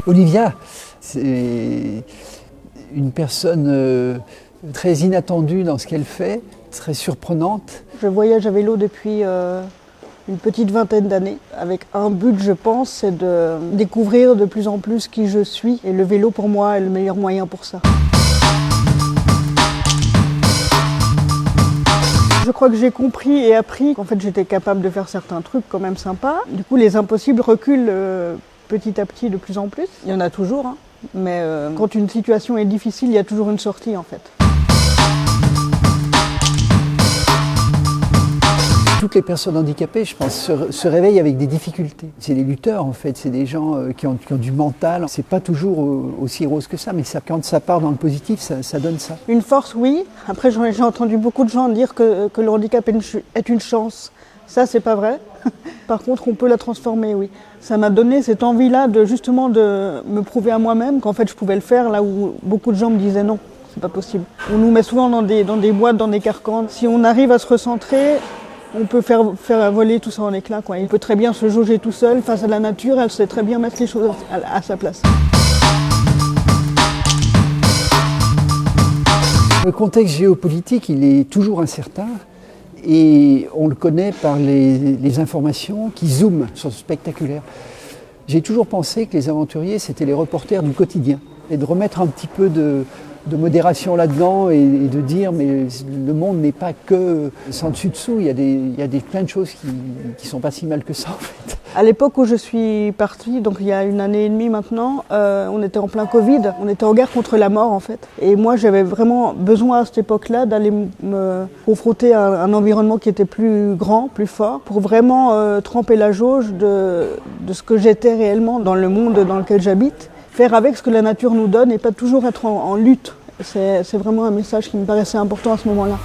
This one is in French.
Olivia, c'est une personne très inattendue dans ce qu'elle fait, très surprenante. Je voyage à vélo depuis une petite vingtaine d'années, avec un but, je pense, c'est de découvrir de plus en plus qui je suis. Et le vélo, pour moi, est le meilleur moyen pour ça. Je crois que j'ai compris et appris qu'en fait j'étais capable de faire certains trucs quand même sympas. Du coup, les impossibles reculent petit à petit de plus en plus. Il y en a toujours, hein. Mais quand une situation est difficile, il y a toujours une sortie en fait. Toutes les personnes handicapées, je pense, se réveillent avec des difficultés. C'est des lutteurs en fait, c'est des gens qui ont du mental. C'est pas toujours aussi rose que ça, mais quand ça part dans le positif, ça donne ça. Une force, oui. Après, j'ai entendu beaucoup de gens dire que le handicap est une chance. Ça, c'est pas vrai. Par contre, on peut la transformer, oui. Ça m'a donné cette envie-là de justement de me prouver à moi-même qu'en fait je pouvais le faire là où beaucoup de gens me disaient non, c'est pas possible. On nous met souvent dans des boîtes, dans des carcans. Si on arrive à se recentrer, on peut faire voler tout ça en éclats, quoi. Il peut très bien se jauger tout seul face à la nature, elle sait très bien mettre les choses à sa place. Le contexte géopolitique, il est toujours incertain et on le connaît par les informations qui zooment sur ce spectaculaire. J'ai toujours pensé que les aventuriers, c'était les reporters du quotidien et de remettre un petit peu de modération là-dedans et de dire mais le monde n'est pas que sans dessus-dessous, il y a plein de choses qui sont pas si mal que ça en fait. À l'époque où je suis partie, donc il y a une année et demie maintenant, on était en plein Covid, on était en guerre contre la mort en fait. Et moi j'avais vraiment besoin à cette époque-là d'aller me confronter à un environnement qui était plus grand, plus fort, pour vraiment tremper la jauge de ce que j'étais réellement dans le monde dans lequel j'habite. Faire avec ce que la nature nous donne et pas toujours être en lutte. C'est vraiment un message qui me paraissait important à ce moment-là.